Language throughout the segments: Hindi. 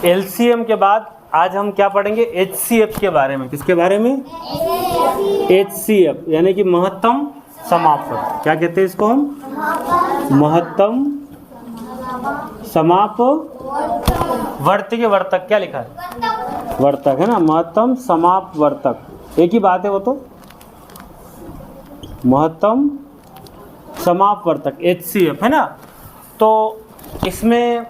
एलसीएम के बाद आज हम क्या पढ़ेंगे, एचसीएफ के बारे में। किसके बारे में? एचसीएफ यानी कि महत्तम समापवर्तक। क्या कहते हैं इसको हम? महत्तम समापवर्तक। वर्तक क्या लिखा है? वर्तक है ना, महत्तम समापवर्तक एक ही बात है वो तो। महत्तम समापवर्तक एचसीएफ है ना। तो इसमें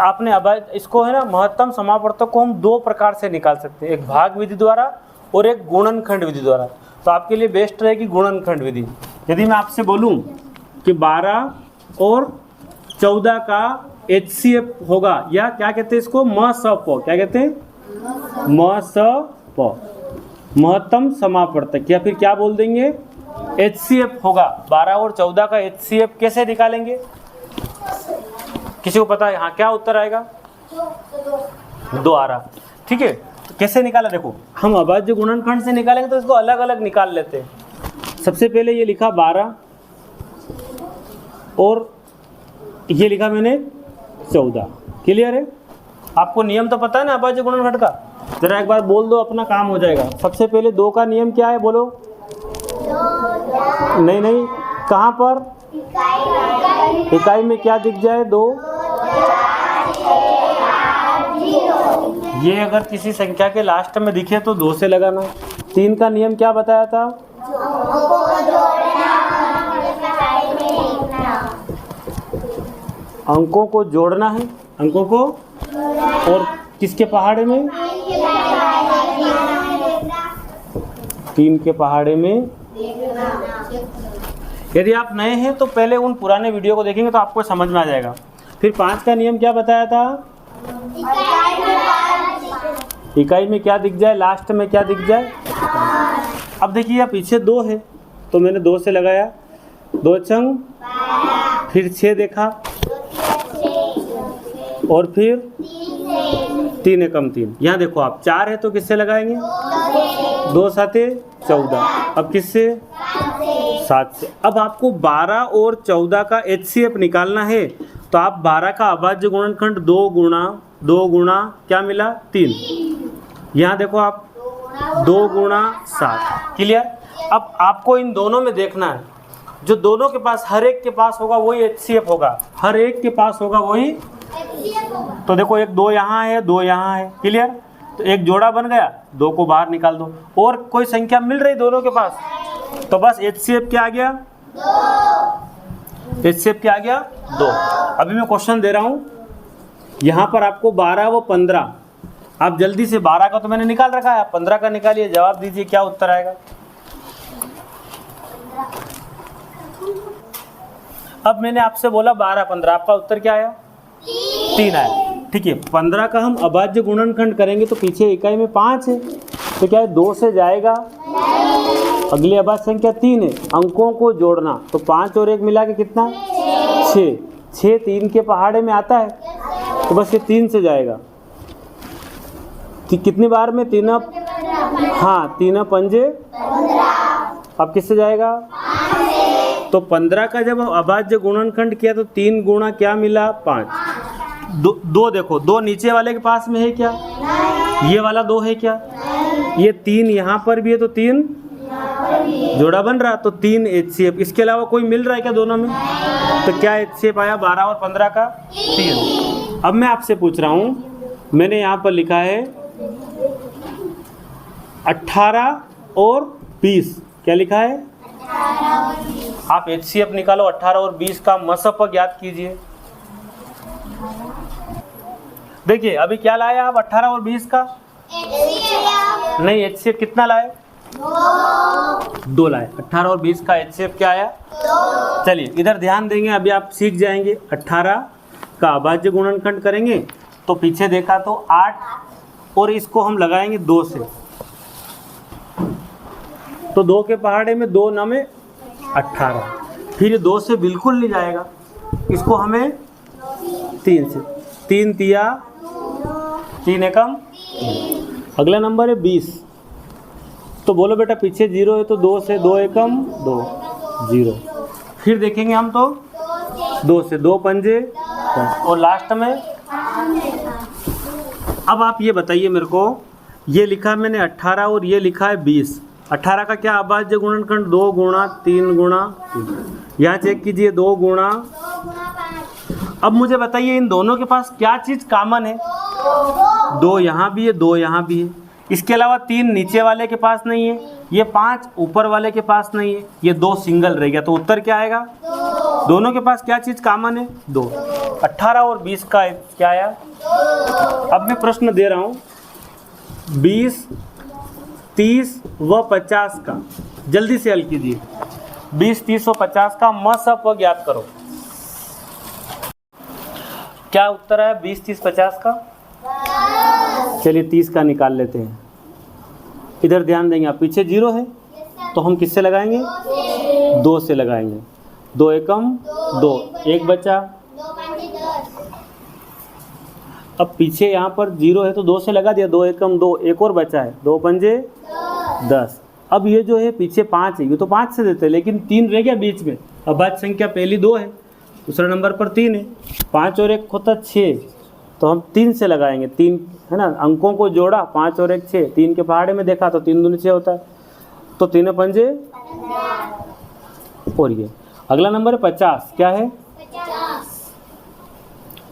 आपने अब इसको है ना, महत्तम समापवर्तक को हम दो प्रकार से निकाल सकते हैं, एक भाग विधि द्वारा और एक गुणनखंड विधि द्वारा। तो आपके लिए बेस्ट रहेगी गुणनखंड विधि। यदि मैं आपसे बोलूं कि 12 और 14 का एचसीएफ होगा, या क्या कहते हैं इसको, मसप, क्या कहते हैं, मसप, महत्तम समापवर्तक, या फिर क्या बोल देंगे, एचसीएफ होगा। 12 और 14 का एचसीएफ कैसे निकालेंगे? किसी को पता है? हाँ, क्या उत्तर आएगा? 2 आ रहा। ठीक है, तो कैसे निकाला? देखो, हम अभाज्य गुणनखंड से निकालेंगे तो इसको अलग अलग निकाल लेते हैं। सबसे पहले ये लिखा 12 और ये लिखा मैंने 14। क्लियर है? आपको नियम तो पता है ना अभाज्य गुणनखंड का? जरा एक बार बोल दो, अपना काम हो जाएगा। सबसे पहले 2 का नियम क्या है, बोलो। नहीं, कहाँ पर? इकाई में क्या दिख जाए? 2। ये अगर किसी संख्या के लास्ट में दिखे तो 2 से लगाना। 3 का नियम क्या बताया था? अंकों को जोड़ना है, अंकों को, और किसके पहाड़े में? 3 के पहाड़े में। यदि आप नए हैं तो पहले उन पुराने वीडियो को देखेंगे तो आपको समझ में आ जाएगा। फिर 5 का नियम क्या बताया था? इकाई में क्या दिख जाए, लास्ट में क्या दिख जाए। अब देखिए यहाँ पीछे 2 है तो मैंने 2 से लगाया, 2 चंग, फिर 6 देखा, और फिर 3 एकम 3। यहाँ देखो आप 4 है तो किससे लगाएंगे? 2 साते 14। अब किससे? 7 से। अब आपको 12 और 14 का एचसीएफ निकालना है तो आप 12 का अभाज्य गुणनखंड 2 गुणा क्या मिला? 3। यहाँ देखो आप 2 गुणा 7। क्लियर? अब आपको इन दोनों में देखना है, जो दोनों के पास, हर एक के पास होगा वही एचसीएफ होगा, हर एक के पास होगा वही। तो देखो एक 2 यहाँ है, 2 यहाँ है। क्लियर? तो एक जोड़ा बन गया, 2 को बाहर निकाल दो, और कोई संख्या मिल रही दोनों के पास, तो बस एचसीएफ क्या आ गया? 2। एचसीएफ क्या आ गया? 2। अभी मैं क्वेश्चन दे रहा हूँ, यहाँ पर आपको 12 व 15, आप जल्दी से 12 का तो मैंने निकाल रखा है, 15 का निकालिए, जवाब दीजिए क्या उत्तर आएगा। अब मैंने आपसे बोला 12 15, आपका उत्तर क्या आया? 3 आया। ठीक है, 15 का हम अभाज्य गुणनखंड करेंगे तो पीछे इकाई में 5 है, तो क्या है, 2 से जाएगा। अगली अभाज्य संख्या 3 है, अंकों को जोड़ना, तो 5 और 1 मिला के कितना? 6। 6 3 के पहाड़े में आता है तो बस ये 3 से जाएगा। कितनी बार में? 3 हाँ, 3 पंजे। अब किससे जाएगा? तो 15 का जब अभाज्य गुणनखंड किया तो 3 गुणा क्या मिला? 5। 2 देखो, 2 नीचे वाले के पास में है क्या? ये वाला 2 है क्या? ये 3 यहाँ पर भी है तो 3 जोड़ा बन रहा, तो 3 एचसीएफ। इसके अलावा कोई मिल रहा है क्या दोनों में? तो क्या एचसीएफ आया 12 और 15 का? 3। अब मैं आपसे पूछ रहा हूँ, मैंने यहाँ पर लिखा है 18 और 20। क्या लिखा है? आप एचसीएफ निकालो, 18 और 20 का मसप ज्ञात कीजिए। देखिए अभी क्या लाए आप 18 और 20 का? नहीं, एचसीएफ कितना लाए? 2 लाए। 18 और 20 का एचसीएफ क्या आया? 2। चलिए इधर ध्यान देंगे, अभी आप सीख जाएंगे। 18 का अभाज्य गुणनखंड करेंगे तो पीछे देखा तो 8 और इसको हम लगाएंगे 2 से, तो 2 के पहाड़े में 2 9 में 18। फिर ये 2 से बिल्कुल नहीं जाएगा, इसको हमें 3 से, 3 तिया 3 एकम। अगला नंबर है 20, तो बोलो बेटा पीछे 0 है तो 2 से 2 एकम 2 0। फिर देखेंगे हम तो 2 से 2 पंजे, और लास्ट में अब आप ये बताइए मेरे को, ये लिखा है मैंने 18 और ये लिखा है 20। 18 का क्या अभाज्य गुणनखंड? 2 गुणा 3 गुणा 3। यहाँ चेक कीजिए 2 गुणा। अब मुझे बताइए इन दोनों के पास क्या चीज़ कॉमन है? 2 यहाँ भी है, 2 यहाँ भी है। इसके अलावा 3 नीचे वाले के पास नहीं है, ये 5 ऊपर वाले के पास नहीं है, ये 2 सिंगल रह गया। तो उत्तर क्या आएगा? दोनों के पास क्या चीज़ कॉमन है? 2। 18 और 20 का क्या आया? अब मैं प्रश्न दे रहा हूँ 20, 30 व 50 का, जल्दी से हल कीजिए। 20, 30 व 50 का मसप ज्ञात करो। क्या उत्तर है 20, 30, 50 का? चलिए 30 का निकाल लेते हैं। इधर ध्यान देंगे आप, पीछे 0 है तो हम किससे लगाएंगे? 2 से लगाएंगे। 2 एकम 2, 1 बचा। अब पीछे यहाँ पर 0 है तो 2 से लगा दिया, 2 एकम 2, एक और बचा है, 2 पंजे 10। अब ये जो है पीछे 5 है, ये तो 5 से देते हैं, लेकिन 3 रह गया बीच में। अभाज्य संख्या पहली 2 है, दूसरे नंबर पर 3 है, 5 और 1 होता 6, तो हम 3 से लगाएंगे। 3 है ना, अंकों को जोड़ा, 5 और 1 6, 3 के पहाड़े में देखा तो 3 दूनी 6 होता है, तो 3 पंजे। और ये अगला नंबर है 50। क्या है?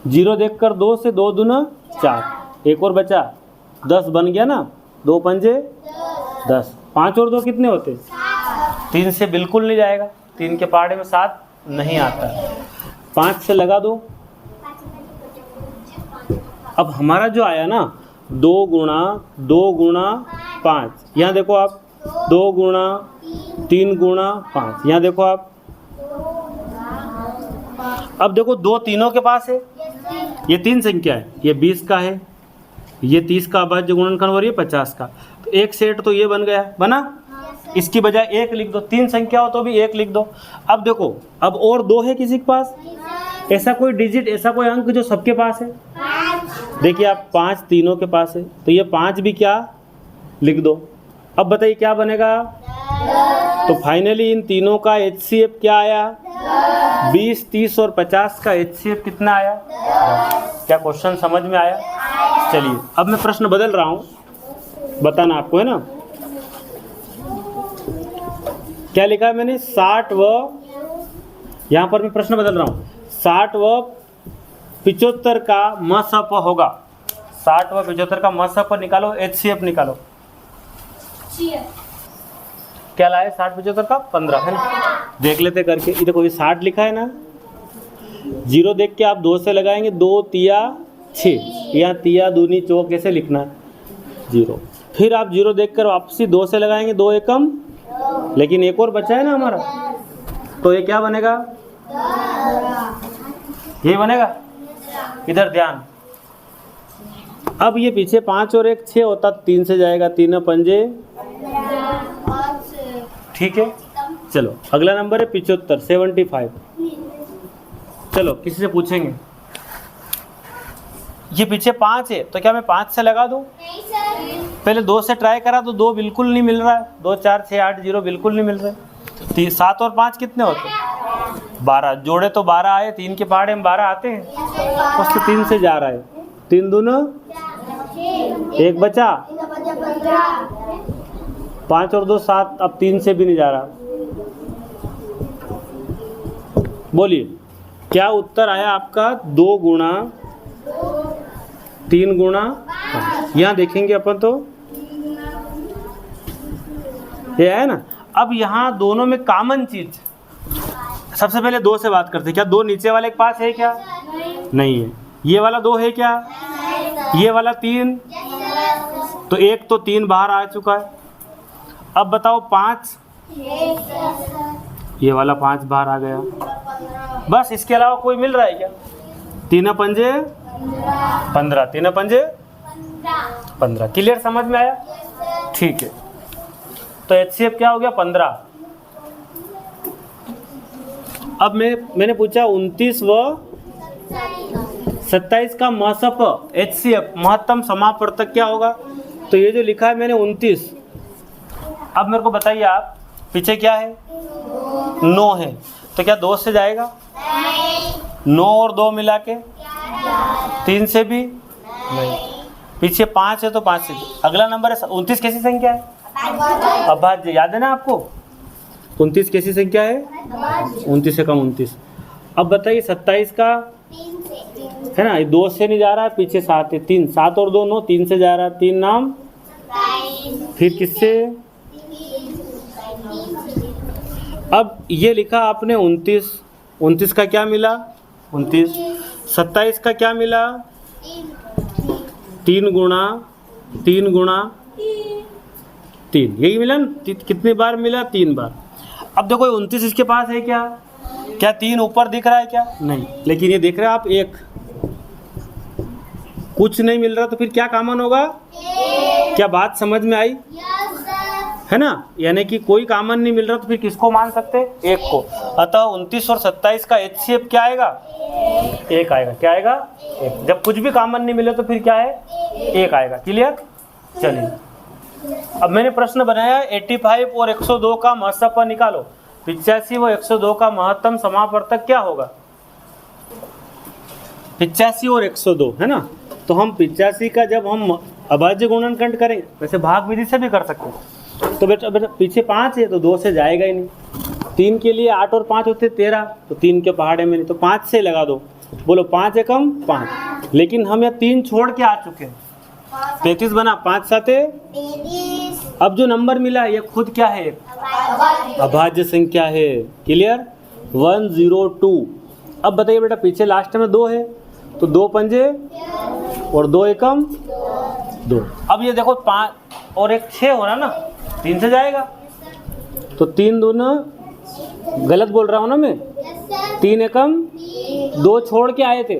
0 देखकर 2 से 2 दूना 4, एक और बचा, 10 बन गया ना, 2 पंजे 10। 5 और 2 कितने होते? 3 से बिल्कुल नहीं जाएगा, 3 के पहाड़े में 7 नहीं आता। 5 से लगा दो। अब हमारा जो आया ना 2 गुणा 2 गुणा 5, यहाँ देखो आप 2 गुणा 3 गुणा 5, यहाँ देखो आप। अब देखो 2 तीनों के पास है, ये 3 संख्या है, ये 20 का है, ये 30 का अभाज्य गुणनखंड और ये 50 का, तो एक सेट तो ये बन गया, बना। इसकी बजाय 1 लिख दो, 3 संख्या हो तो भी 1 लिख दो। अब देखो, अब और 2 है किसी के पास? ऐसा कोई डिजिट, ऐसा कोई अंक जो सबके पास है? देखिए आप 5 तीनों के पास है, तो ये 5 भी क्या लिख दो। अब बताइए क्या बनेगा? तो फाइनली इन तीनों का HCF क्या आया? 20, 30 और 50 का HCF कितना आया? क्या क्वेश्चन समझ में आया? चलिए अब मैं प्रश्न बदल रहा हूँ, बताना आपको है ना। क्या लिखा है मैंने? 60 व, यहाँ पर मैं प्रश्न बदल रहा हूँ, 60 व 75 का मसप होगा। 60 व 75 का मसप निकालो, HCF निकालो। क्या लाए? 60 75 का 15 है ना, देख लेते करके। ये देखो ये 60 लिखा है ना, 0 देख के आप 2 से लगाएंगे, 2 तिया 6, यहाँ तिया दूनी चौ कैसे लिखना है? 0। फिर आप 0 देख कर वापसी 2 से लगाएंगे, 2 एकम, लेकिन एक और बचा है ना हमारा, तो ये क्या बनेगा? ये बनेगा। इधर ध्यान। अब ये पीछे 5 और 1 6 होता, 3 से जाएगा, 3 पंजे, ठीक है। चलो अगला नंबर है 75, 75। चलो किसी से पूछेंगे, ये पीछे 5 है तो क्या मैं 5 से लगा दूं? पहले 2 से ट्राई करा तो 2 बिल्कुल नहीं मिल रहा है, 2 4 6 8 0 बिल्कुल नहीं मिल रहे। 7 और 5 कितने होते? 12, जोड़े तो 12 आए, 3 के पहाड़े में 12 आते हैं, उसके 3 से जा रहा है, 3 दूना 1 बचा, 5 और 2 7, अब 3 से भी नहीं जा रहा। बोलिए क्या उत्तर आया आपका? 2 गुणा 3 गुणा, यहाँ देखेंगे अपन तो ये है ना। अब यहाँ दोनों में कॉमन चीज, सबसे पहले 2 से बात करते हैं। क्या 2 नीचे वाले के पास है क्या? नहीं है। ये वाला 2 है क्या? ये वाला 3, तो 1 तो 3 बाहर आ चुका है। अब बताओ 5, ये वाला 5 बाहर आ गया, बस। इसके अलावा कोई मिल रहा है क्या? 3 पंजे 15, 3 पंजे 15। क्लियर, समझ में आया? ठीक है, तो HCF क्या हो गया? 15। अब मैंने पूछा 29 व 27 का मसप HCF महत्तम समापवर्तक क्या होगा? तो ये जो लिखा है मैंने 29, अब मेरे को बताइए आप, पीछे क्या है? 9 है, तो क्या 2 से जाएगा? 9 और 2 मिला के 3 से भी नहीं। पीछे 5 है तो 5 से अगला नंबर है 29 कैसी संख्या है? अभाज्य। याद है ना आपको 29 कैसी संख्या है? 29 से कम 29। अब बताइए 27 का है ना, ये 2 से नहीं जा रहा है, पीछे 7 है, 3 7 और 2 9, 3 से जा रहा है, 3 नाम फिर किससे? अब ये लिखा आपने 29, 29 का क्या मिला? 29। 27 का क्या मिला? 3 गुणा 3 गुणा 3, यही मिला ना? कितनी बार मिला? 3 बार। अब देखो 29 इसके पास है क्या? क्या 3 ऊपर दिख रहा है क्या? नहीं, लेकिन ये देख रहे हैं आप 1, कुछ नहीं मिल रहा तो फिर क्या कॉमन होगा? क्या बात समझ में आई? है ना, यानी कि कोई कॉमन नहीं मिल रहा तो फिर किसको मान सकते? 1 को। अतः 29 और 27 का HCF क्या आएगा? 1 आएगा। क्या आएगा? 1। जब कुछ भी कॉमन नहीं मिले तो फिर क्या है? 1 आएगा। क्लियर? चलिए अब मैंने प्रश्न बनाया 85 और 102 का महत्तम निकालो। 85 व 102 का महत्तम समापवर्तक क्या होगा? 85 और 102 है ना, तो हम 85 का जब हम अभाज्य गुणनखंड करें, वैसे भाग विधि से भी कर सकते हैं। तो बेटा पीछे 5 है तो 2 से जाएगा ही नहीं। 3 के लिए 8 और 5 होते 13, तो 3 के पहाड़े में नहीं, तो 5 से लगा दो। बोलो 5 एकम 5, लेकिन हम यहाँ 3 छोड़ के आ चुके हैं। 33 बना, 5 साथे 33। अब जो नंबर मिला ये खुद क्या है? अभाज्य संख्या है। क्लियर? 102। अब बताइए बेटा पीछे लास्ट में 2 है, तो 2 पंजे और 2 एकम 2। अब ये देखो 5 और 1 6 हो रहा ना, 3 से जाएगा, तो 3 दूना, गलत बोल रहा हूँ ना मैं, 3 एकम 2 छोड़ के आए थे,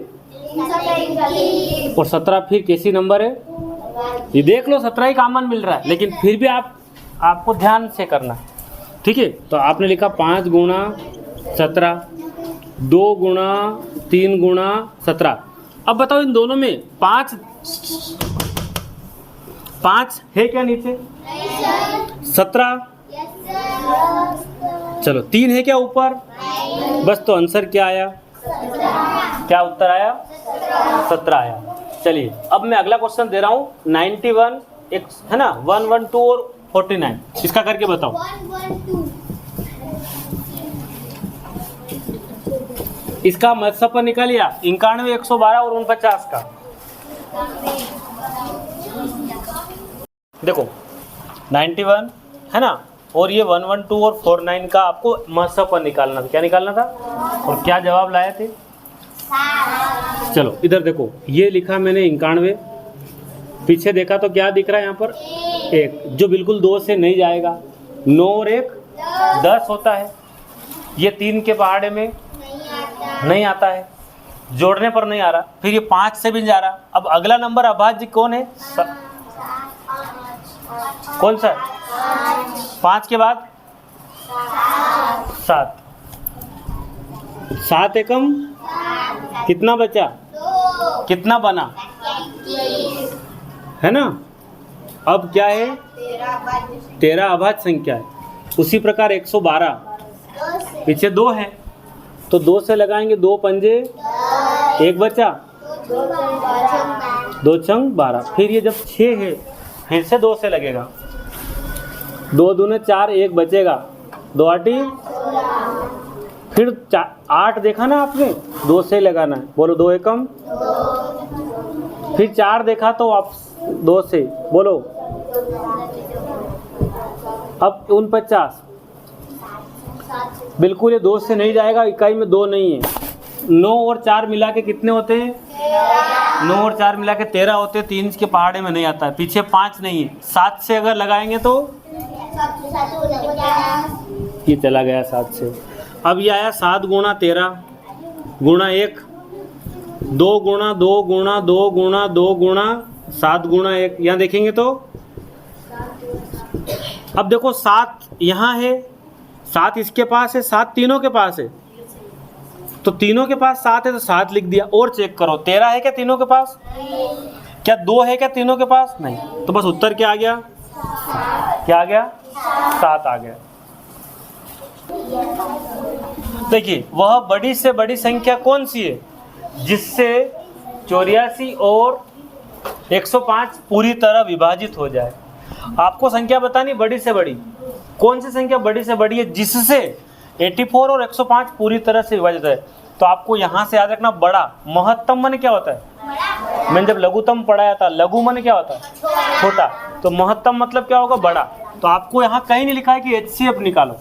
और 17 फिर कैसी नंबर है? ये देख लो 17 ही कॉमन मिल रहा है, लेकिन फिर भी आपको ध्यान से करना है। ठीक है, तो आपने लिखा 5 गुणा 17, 2 गुणा 3 गुणा 17। अब बताओ इन दोनों में 5 है क्या नीचे? 17। चलो 3 है क्या ऊपर? बस, तो आंसर क्या आया? क्या उत्तर आया? 17 आया। चलिए अब मैं अगला क्वेश्चन दे रहा हूँ 91 एक है ना, 112 और 49, इसका करके बताओ। 112। इसका महत्तम निकालिया 91, 112 और 49 का। देखो 91 है ना, और ये 112 और 49 का आपको महत्तम निकालना था। क्या निकालना था और क्या जवाब लाए थे? चलो इधर देखो, ये लिखा मैंने 91, पीछे देखा तो क्या दिख रहा है यहाँ पर? 1, जो बिल्कुल 2 से नहीं जाएगा। 9 और 1 10 होता है, ये 3 के पहाड़े में नहीं आता है, जोड़ने पर नहीं आ रहा, फिर ये 5 से भी नहीं जा रहा। अब अगला नंबर अभाज्य कौन है? कौन सा? 5 के बाद 7। 7 एकम कितना बचा? कितना बना? है ना। अब क्या है? 13 अभाज्य संख्या है। उसी प्रकार 112, पीछे 2 है तो 2 से लगाएंगे, 2 पंजे 1 बचा, 2 छंग 12। फिर ये जब 6 है फिर से 2 से लगेगा, 2 दूने 4, 1 बचेगा, 2 आठी, फिर 8 देखा ना आपने, 2 से लगाना है। बोलो 2 एकम, फिर 4 देखा तो आप 2 से बोलो। अब 49, बिल्कुल ये 2 से नहीं जाएगा, इकाई में 2 नहीं है। 9 और 4 मिला के कितने होते हैं? 9 और 4 मिला के 13 होते हैं। 3 के पहाड़े में नहीं आता है, पीछे 5 नहीं है। 7 से अगर लगाएंगे तो ये चला गया 7 से। अब ये आया 7 गुणा 13 गुणा 1, 2 गुणा 2 गुणा 2 गुणा 2 गुणा 7 गुणा 1। यहाँ देखेंगे तो अब देखो 7 यहाँ है, 7 इसके पास है, 7 तीनों के पास है, तो तीनों के पास 7 है तो 7 लिख दिया। और चेक करो 13 है क्या तीनों के पास? क्या 2 है क्या तीनों के पास? नहीं, तो बस उत्तर क्या आ गया? क्या आ गया? 7 आ गया। देखिए वह बड़ी से बड़ी संख्या कौन सी है जिससे 84 और 105 पूरी तरह विभाजित हो जाए। आपको संख्या बतानी बड़ी से बड़ी, कौन सी संख्या बड़ी से बड़ी है जिससे 84 और 105 पूरी तरह से विभाजित है। तो आपको यहाँ से याद रखना, बड़ा महत्तम माने क्या होता है। मैंने जब लघुतम पढ़ाया था, लघु माने क्या होता है, छोटा, तो महत्तम मतलब क्या होगा, बड़ा। तो आपको यहाँ कहीं नहीं लिखा है कि HCF निकालो,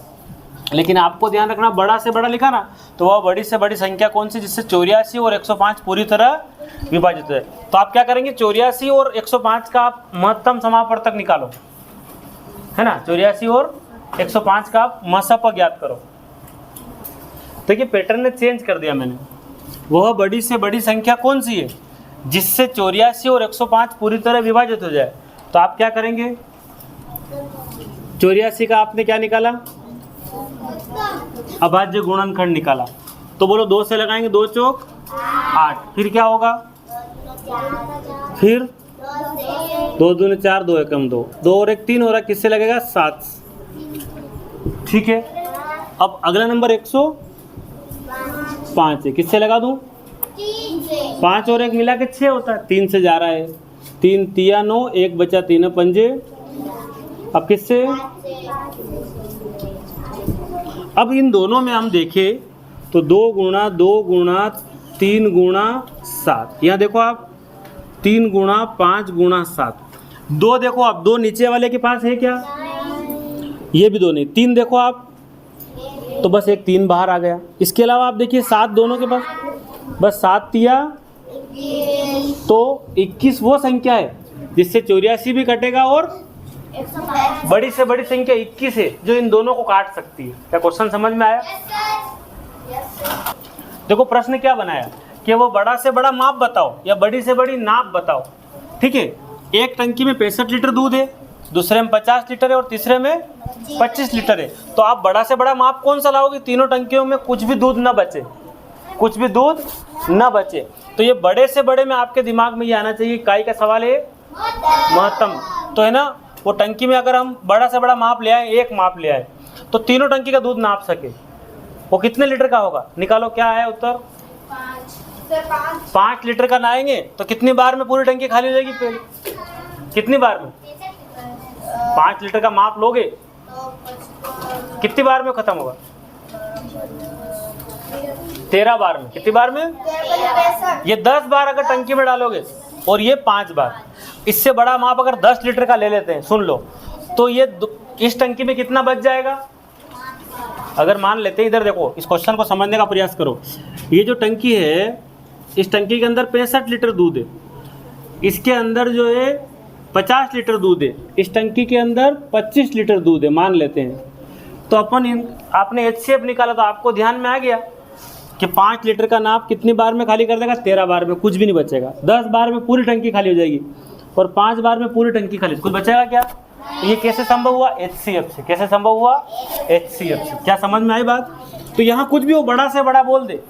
लेकिन आपको ध्यान रखना बड़ा से बड़ा लिखा ना, तो वह बड़ी से बड़ी संख्या कौन सी जिससे 84 और 105 पूरी तरह विभाजित है। तो आप क्या करेंगे, 84 और 105 का आप महत्तम समापवर्तक निकालो, है ना। 84 और 105 का आप महसप ज्ञात करो। देखिए पैटर्न ने चेंज कर दिया मैंने। वह बड़ी से बड़ी संख्या कौन सी है जिससे 84 और 105 पूरी तरह विभाजित हो जाए। तो आप क्या करेंगे, 84 का आपने क्या निकाला, अभाज्य गुणनखंड निकाला। तो बोलो 2 से लगाएंगे, 2 चौक 8, फिर क्या होगा, फिर 2 दूनी 4, 2 एकम 2, 2 और 1 3 हो रहा, किससे लगेगा, 7। ठीक है, अब अगला नंबर 105 है, किससे लगा दूं, 5 और 1 मिला के 6 होता है, 3 से जा रहा है, 3 तिया 9, 1 बचा 3 पंजे। अब किससे, अब इन दोनों में हम देखें तो 2 गुणा 2 गुणा 3 गुणा 7, यहाँ देखो आप 3 गुणा 5 गुणा 7, 2 देखो आप, 2 नीचे वाले के पास है क्या, ये भी 2 नहीं, 3 देखो आप, तो बस एक 3 बाहर आ गया। इसके अलावा आप देखिए 7 दोनों के पास, बस 7 तिया तो 21 वो संख्या है जिससे 84 भी कटेगा और बड़ी से बड़ी संख्या 21 है जो इन दोनों को काट सकती है। क्या क्वेश्चन समझ में आया। देखो प्रश्न क्या बनाया कि वो बड़ा से बड़ा माप बताओ या बड़ी से बड़ी नाप बताओ। ठीक है, एक टंकी में 65 लीटर दूध है, दूसरे में 50 लीटर है और तीसरे में 25 लीटर है। तो आप बड़ा से बड़ा माप कौन सा लाओगे, तीनों टंकियों में कुछ भी दूध न बचे, कुछ भी दूध न बचे। तो ये बड़े से बड़े में आपके दिमाग में ये आना चाहिए, इकाई का सवाल है महत्तम। तो है ना, वो टंकी में अगर हम बड़ा से बड़ा माप ले आए, एक माप ले आए, तो तीनों टंकी का दूध नाप सके, वो कितने लीटर का होगा, निकालो। क्या है उत्तर, 5 लीटर का लाएंगे तो कितनी बार में पूरी टंकी खाली हो जाएगी, कितनी बार में, 5 लीटर का माप लोगे कितनी बार में खत्म होगा, 13 बार में। कितनी बार में, ये 10 बार अगर टंकी में डालोगे और ये 5 बार। इससे बड़ा माप अगर 10 लीटर का ले लेते हैं, सुन लो, तो ये इस टंकी में कितना बच जाएगा। अगर मान लेते हैं, इधर देखो, इस क्वेश्चन को समझने का प्रयास करो। ये जो टंकी है, इस टंकी के अंदर 65 लीटर दूध है, इसके अंदर जो है 50 लीटर दूध है, इस टंकी के अंदर 25 लीटर दूध है मान लेते हैं। तो आपने HCF निकाला तो आपको ध्यान में आ गया कि 5 लीटर का नाप कितनी बार में खाली कर देगा, 13 बार में, कुछ भी नहीं बचेगा। 10 बार में पूरी टंकी खाली हो जाएगी और 5 बार में पूरी टंकी खाली, कुछ बचेगा क्या। ये कैसे संभव हुआ, HCF से। कैसे संभव हुआ, HCF से। क्या समझ में आई बात। तो यहाँ कुछ भी वो बड़ा से बड़ा बोल दे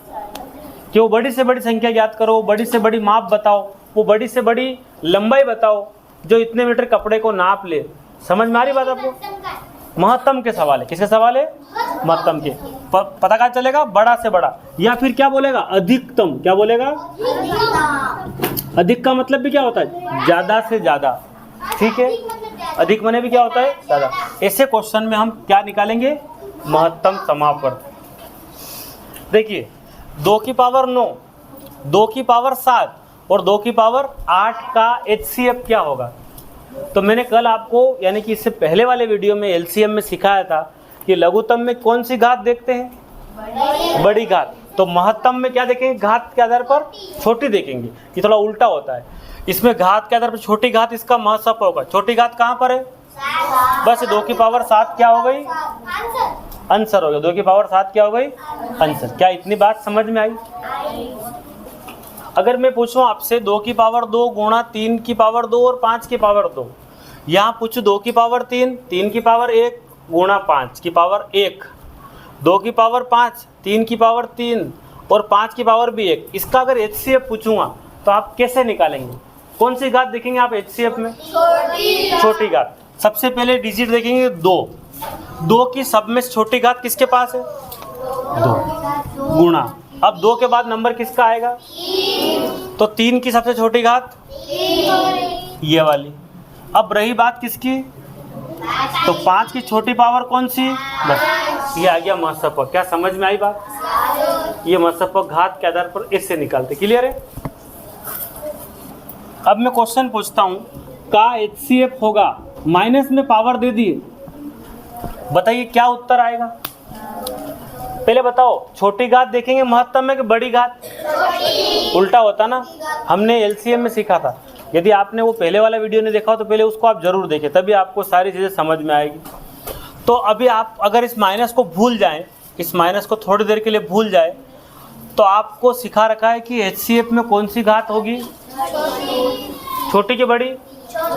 कि वो बड़ी से बड़ी संख्या ज्ञात करो, बड़ी से बड़ी माप बताओ, वो बड़ी से बड़ी लंबाई बताओ जो इतने मीटर कपड़े को नाप ले। समझ में आ रही बात आपको। महत्तम के सवाल है, किसके सवाल है, महत्तम के। पता क्या चलेगा, बड़ा से बड़ा, या फिर क्या बोलेगा, अधिकतम। क्या बोलेगा, अधिक का मतलब भी क्या होता है, ज्यादा से ज्यादा। ठीक है, अधिक मने भी क्या होता है, ज्यादा। ऐसे क्वेश्चन में हम क्या निकालेंगे, महत्तम समापवर्तक। देखिए 2 की पावर 9, 2 की पावर 7 और 2 की पावर 8 का HCF क्या होगा। तो मैंने कल आपको, यानी कि इससे पहले वाले वीडियो में LCM में सिखाया था कि लघुत्तम में कौन सी घात देखते हैं, बड़ी घात। तो महत्तम में क्या देखेंगे, घात के आधार पर छोटी देखेंगे। ये थोड़ा उल्टा होता है, इसमें घात के आधार पर छोटी घात इसका महत्सप होगा। छोटी घात कहाँ पर है, बस 2 की पावर 7 क्या हो गई, आंसर हो गया। 2 की पावर 7 क्या हो गई, आंसर। क्या इतनी बात समझ में आई। अगर मैं पूछूं आपसे 2 की पावर 2 गुणा 3 की पावर 2 और 5 की पावर 2, यहाँ पूछूं 2 की पावर 3, 3 की पावर 1 गुणा 5 की पावर 1, 2 की पावर 5, 3 की पावर 3 और 5 की पावर भी 1, इसका अगर HCF पूछूंगा तो आप कैसे निकालेंगे, कौन सी घात देखेंगे आप HCF में, छोटी घात। सबसे पहले डिजिट देखेंगे 2, 2 की सब में छोटी घात किसके पास है, 2 गुणा। अब 2 के बाद नंबर किसका आएगा, तो 3 की सबसे छोटी घात ये वाली। अब रही बात किसकी, तो 5 की छोटी पावर कौन सी, बस ये आ गया महत्सपक। क्या समझ में आई बात, ये महत्सपक घात के आधार पर इससे निकालते। क्लियर है। अब मैं क्वेश्चन पूछता हूँ, का HCF होगा, माइनस में पावर दे दिए, बताइए क्या उत्तर आएगा। पहले बताओ छोटी घात देखेंगे महत्तम में कि बड़ी घात, उल्टा होता ना, हमने LCM में सीखा था। यदि आपने वो पहले वाला वीडियो नहीं देखा हो तो पहले उसको आप जरूर देखें, तभी आपको सारी चीज़ें समझ में आएगी। तो अभी आप अगर इस माइनस को भूल जाएं, इस माइनस को थोड़ी देर के लिए भूल जाए, तो आपको सिखा रखा है कि HCF में कौन सी घात होगी, छोटी की बड़ी,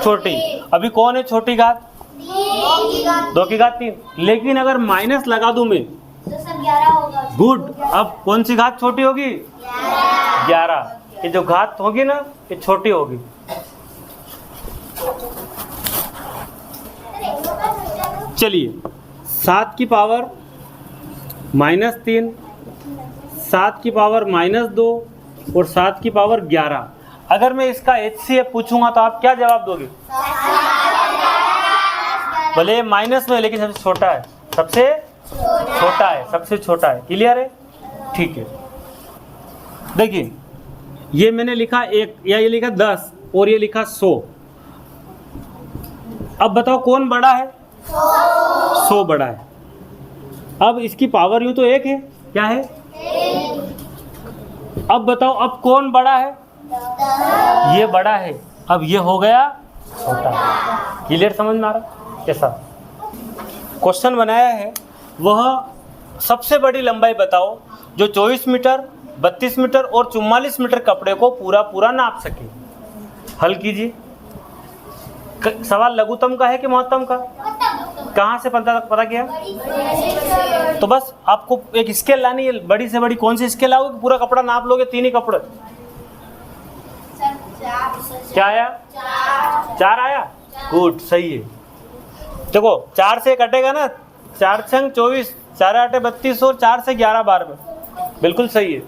छोटी। अभी कौन है छोटी घात, 2 की घात 3। लेकिन अगर माइनस लगा दूं मैं, तो सब 11 होगा। गुड। अब कौन सी घात छोटी होगी, 11। ये जो घात होगी ना ये छोटी होगी। चलिए 7 की पावर -3, 7 की पावर -2 और 7 की पावर 11। अगर मैं इसका HCF पूछूंगा तो आप क्या जवाब दोगे, भले माइनस में लेकिन सबसे छोटा है, सबसे छोटा है, सबसे छोटा है। क्लियर है, ठीक है। देखिए ये मैंने लिखा 1 या ये लिखा 10 और ये लिखा 100। अब बताओ कौन बड़ा है, 100 बड़ा है। अब इसकी पावर यूं तो 1 है, क्या है, अब बताओ अब कौन बड़ा है, ये बड़ा है। अब ये हो गया छोटा। क्लियर, समझ में आ रहा कैसा क्वेश्चन बनाया है। वह सबसे बड़ी लंबाई बताओ जो 24 मीटर, 32 मीटर और 44 मीटर कपड़े को पूरा नाप सके। हल कीजिए। सवाल लघुत्तम का है कि महत्तम का, कहाँ से पता किया, तो बस आपको एक स्केल लानी है। बड़ी से बड़ी कौन सी स्केल लाओगे, पूरा कपड़ा नाप लोगे, 3 ही कपड़े। क्या आया, 4 आया, गुड, सही है। देखो 4 से कटेगा ना, 4 छंग 24, 4 आटे 32 और 4 से 11 बार में, बिल्कुल सही है।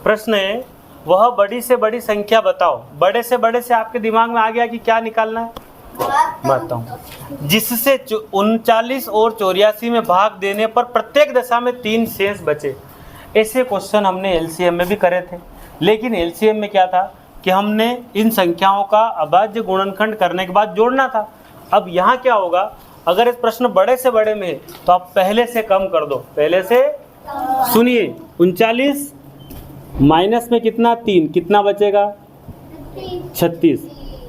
प्रश्न है, वह बड़ी से बड़ी संख्या बताओ। बड़े से आपके दिमाग में आ गया कि क्या निकालना है, बताऊं, जिससे 39 और 84 में भाग देने पर प्रत्येक दशा में 3 शेष बचे। ऐसे क्वेश्चन हमने LCM में भी करे थे, लेकिन LCM में क्या था कि हमने इन संख्याओं का अभाज्य गुणनखंड करने के बाद जोड़ना था। अब यहाँ क्या होगा, अगर इस प्रश्न बड़े से बड़े में तो आप पहले से कम कर दो, पहले से। सुनिए 39 माइनस में कितना, 3, कितना बचेगा, 36।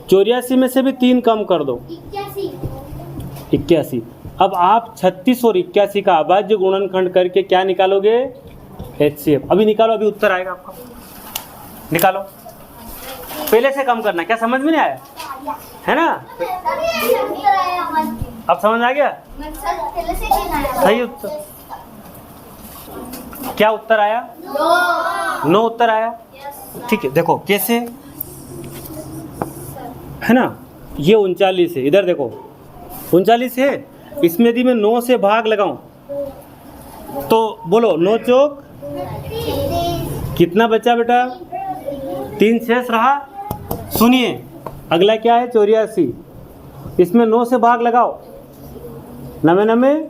84 में से भी 3 कम कर दो, 81। अब आप 36 और 81 का अभाज्य गुणनखंड करके क्या निकालोगे, HCF। अभी निकालो, अभी उत्तर आएगा आपका, निकालो। पहले से कम करना, क्या समझ में नहीं आया है ना, अब समझ आ गया, सही उत्तर। क्या उत्तर आया, 9 उत्तर आया। ठीक है, देखो कैसे है ना, ये 39 है, इधर देखो 39 है, इसमें यदि मैं 9 से भाग लगाऊं तो बोलो 9 चौक कितना बचा बेटा, 3 शेष रहा। सुनिए अगला क्या है, 84, इसमें 9 से भाग लगाओ, 9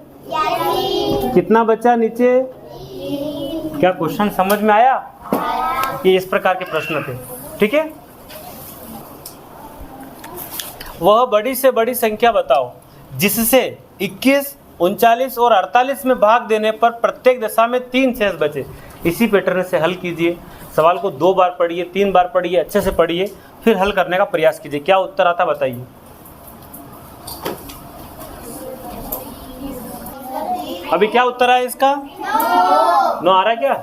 कितना बचा नीचे। क्या क्वेश्चन समझ में आया, ये इस प्रकार के प्रश्न थे। ठीक है, वह बड़ी से बड़ी संख्या बताओ जिससे 21, 39 और 48 में भाग देने पर प्रत्येक दशा में 3 शेष बचे। इसी पैटर्न से हल कीजिए। सवाल को 2 बार पढ़िए, 3 बार पढ़िए, अच्छे से पढ़िए, फिर हल करने का प्रयास कीजिए। क्या उत्तर आता बताइए। अभी क्या उत्तर आया इसका, 9 आ रहा है क्या।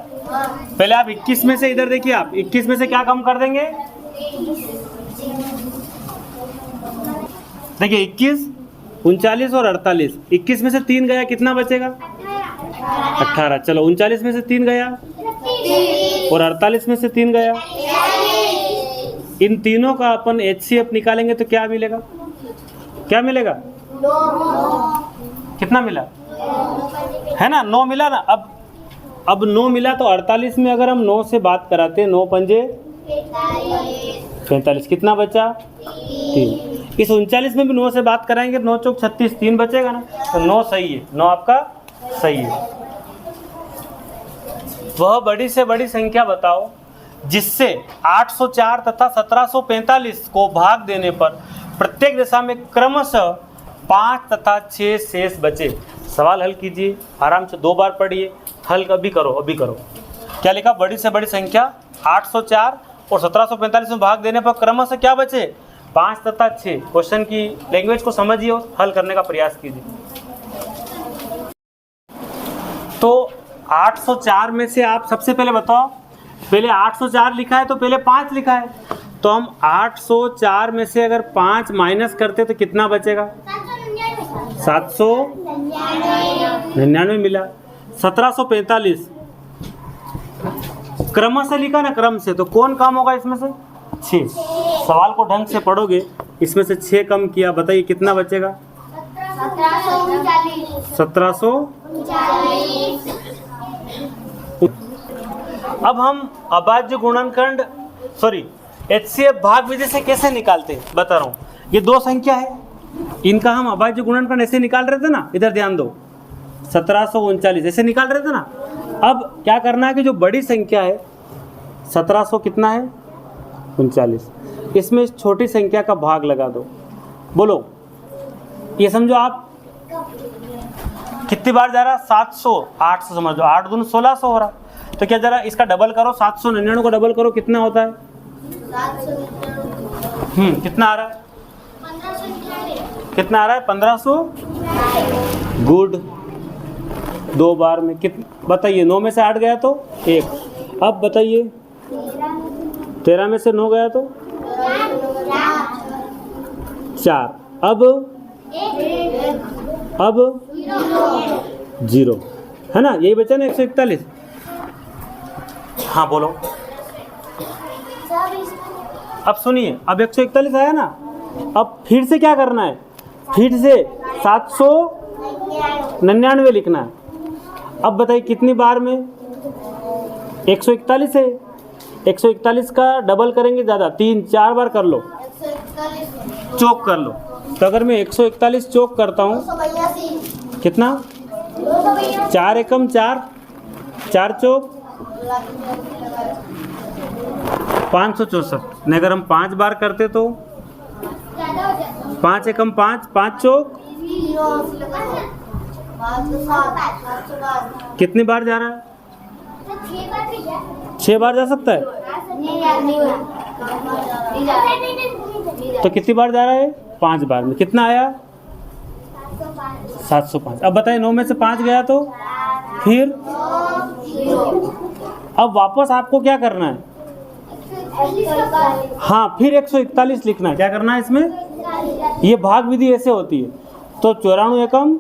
पहले आप 21 में से, इधर देखिए, आप 21 में से क्या कम कर देंगे, देखिए 21, 39 और 48, 21 में से 3 गया, कितना बचेगा, 18। चलो 39 में से 3 गया और 48 में से 3 गया, इन तीनों का अपन HCF निकालेंगे तो क्या मिलेगा, क्या मिलेगा, कितना मिला है ना, 9 मिला ना। अब अब 9 मिला तो 48 में अगर हम 9 से बात कराते हैं, 9 पंजे 45, कितना बचा 3। इस 39 में भी 9 से बात कराएंगे, 9 चौक 36, 3 बचेगा ना, तो 9 सही है, 9 आपका सही है। वह बड़ी से बड़ी संख्या बताओ जिससे 804 तथा 1745 को भाग देने पर प्रत्येक दिशा में क्रमशः 5 तथा 6 शेष बचे। सवाल हल कीजिए, आराम से 2 बार पढ़िए, हल अभी करो, अभी करो। क्या लिखा? बड़ी से बड़ी संख्या 804 और 1745 में भाग देने पर क्रमशः क्या बचे? 5 तथा 6। क्वेश्चन की लैंग्वेज को समझिए और हल करने का प्रयास कीजिए। तो 804 में से आप सबसे पहले बताओ, पहले 804 लिखा है तो पहले 5 लिखा है, तो हम 804 में से अगर 5 माइनस करते तो कितना बचेगा? 799 मिला। 1745 क्रम से लिखा ना, क्रम से, तो कौन कम होगा इसमें से? 6। सवाल को ढंग से पढ़ोगे, इसमें से 6 कम किया, बताइए कितना बचेगा? 1739। अब हम अभाज्य गुणनखंड HCF भाग विधि से कैसे निकालते हैं बता रहा हूँ। ये 2 संख्या है, इनका हम अभाज्य गुणनखंड ऐसे निकाल रहे थे ना, इधर ध्यान दो, 1739 ऐसे निकाल रहे थे ना। अब क्या करना है कि जो बड़ी संख्या है 1700 कितना है? 39, इसमें इस छोटी संख्या का भाग लगा दो। बोलो, ये समझो आप कितनी बार जा रहा? 700, 800 समझ लो, 8 दूनी 1600 हो रहा। तो क्या जरा इसका डबल करो, 799 को डबल करो, कितना होता है? कितना आ रहा है? कितना आ रहा है? 1500। गुड, 2 बार में कितना बताइए? 9 में से 8 गया तो 1। अब बताइए 13 में से 9 गया तो 4। अब 0 है ना, यही बचा ना 141। हाँ बोलो। अब सुनिए, अब 141 आया ना, अब फिर से क्या करना है? फिर से 799 लिखना है। अब बताइए कितनी बार में? 141 है, 141 का डबल करेंगे ज़्यादा, 3-4 बार कर लो, चौक कर लो। तो अगर मैं 141 चौक करता हूँ, कितना? 4 एकम 4, 4 चौक 564। नहीं, अगर हम 5 बार करते तो 5 एकम 5, 5 चौक कितनी बार जा रहा है? 6 बार जा सकता है। तो कितनी बार जा रहा है? 5 बार में। कितना आया? 705। अब बताइए 9 में से 5 गया तो फिर अब वापस आपको क्या करना है? हाँ, फिर 141 लिखना है। क्या करना है इसमें? ये भाग विधि ऐसे होती है। तो 94 एकम,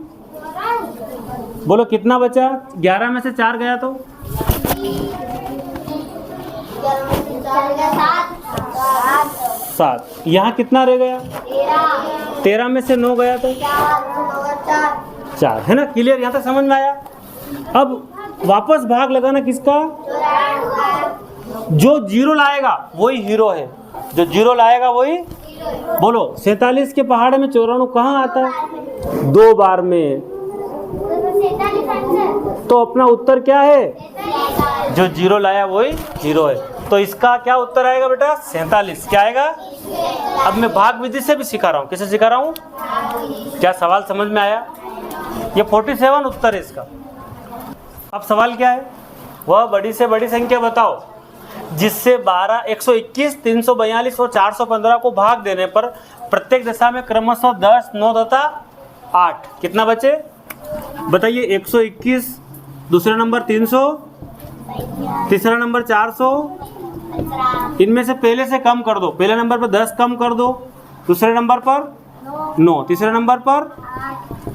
बोलो कितना बचा? 11 में से 4 गया तो 7। यहाँ कितना रह गया? 13 में से 9 गया तो 4 है ना। क्लियर? यहाँ तक समझ में आया? अब वापस भाग लगाना किसका? जो 0 लाएगा वही हीरो है, जो 0 लाएगा वही। बोलो 47 के पहाड़ में 94 कहाँ आता है? 2 बार में। तो अपना उत्तर क्या है? जो 0 लाया वही हीरो है। तो इसका क्या उत्तर आएगा बेटा? 47। क्या आएगा? अब मैं भाग विधि से भी सिखा रहा हूँ। कैसे सिखा रहा हूँ? क्या सवाल समझ में आया? ये 47 उत्तर है इसका। अब सवाल क्या है? वह बड़ी से बड़ी संख्या बताओ जिससे 12, 121, 342 और 415 को भाग देने पर प्रत्येक दिशा में क्रमशः 10, 9 तथा 8 कितना बचे? बताइए। 121, दूसरा नंबर 300, तीसरा नंबर 400। इनमें से पहले से कम कर दो। पहले नंबर पर 10 कम कर दो, दूसरे नंबर पर 9, तीसरे नंबर पर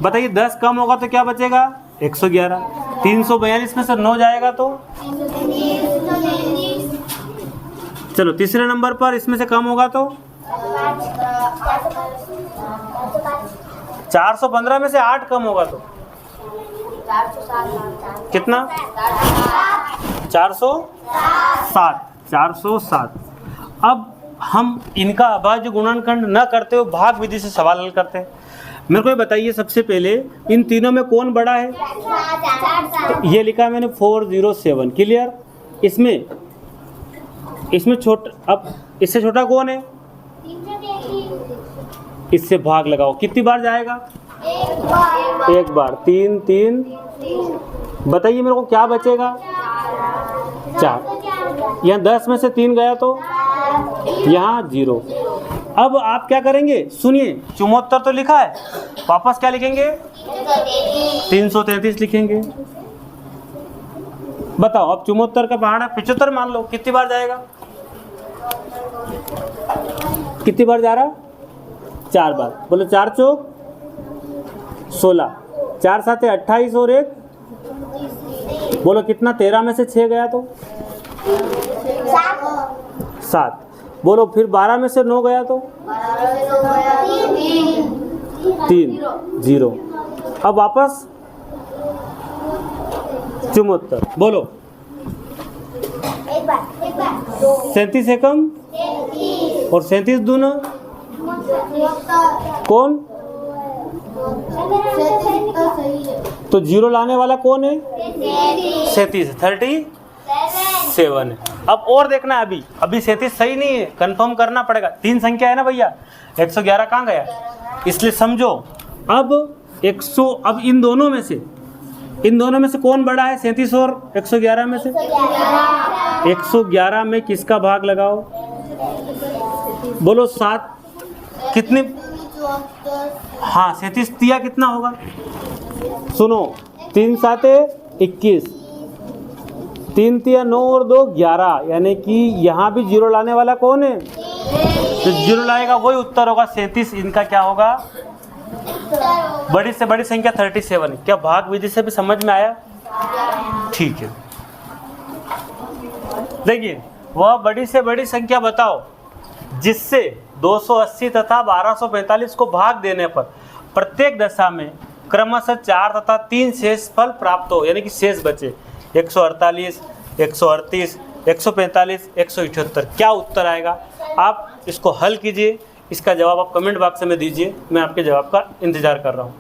बताइए 10 कम होगा तो क्या बचेगा? 111। 342 में से 9 जाएगा तो चलो तीसरे नंबर पर इसमें से कम होगा तो 415 में से 8 कम होगा तो कितना? 407। 407। अब हम इनका अभाज्य गुणनखंड न करते हुए भाग विधि से सवाल हल करते हैं। मेरे को ये बताइए सबसे पहले इन तीनों में कौन बड़ा है? ये लिखा है मैंने 407। क्लियर? इसमें छोटा, अब इससे छोटा कौन है? इससे भाग लगाओ, कितनी बार जाएगा? एक बार। 3 3। बताइए मेरे को क्या बचेगा? 4। यहाँ 10 में से 3 गया तो यहाँ 0। अब आप क्या करेंगे? सुनिए, चुमोत्तर तो लिखा है, वापस क्या लिखेंगे? 333 लिखेंगे। बताओ, अब चुमोत्तर का पहाड़ है 75 मान लो, कितनी बार जाएगा? कितनी बार जा रहा? 4 बार। बोलो 4 चौक 16, 4 7 28 और 1, बोलो कितना? 13 में से 6 गया तो 7। बोलो फिर 12 में से 9 गया तो 3 0। अब वापस चुमोत्तर। बोलो 37 एकम और 37 दूना कौन? तो 0 लाने वाला कौन है? 37 37 है। अब और देखना है, अभी 37 सही नहीं है, कंफर्म करना पड़ेगा। 3 संख्या है ना भैया, 111 कहाँ गया? इसलिए समझो अब 100, अब इन दोनों में से कौन बड़ा है? 37 और 111 में से 111 में किसका भाग लगाओ? बोलो 7 कितने? हाँ 37 दिया कितना होगा? सुनो, 3 7 21, 3 3 9 और 2 11, यानी कि यहाँ भी 0 लाने वाला कौन है? तो 0 लाएगा वही उत्तर होगा 37। इनका क्या होगा? बड़ी से बड़ी संख्या 37 है। क्या भाग विधि से भी समझ में आया? ठीक है, देखिए वह बड़ी से बड़ी संख्या बताओ जिससे 280 तथा 1245 को भाग देने पर प्रत्येक दशा में क्रमशः 4 तथा 3 शेष फल प्राप्त हो, यानी कि शेष बचे 148, 138, 145, 178। क्या उत्तर आएगा? आप इसको हल कीजिए, इसका जवाब आप कमेंट बॉक्स में दीजिए, मैं आपके जवाब का इंतजार कर रहा हूँ।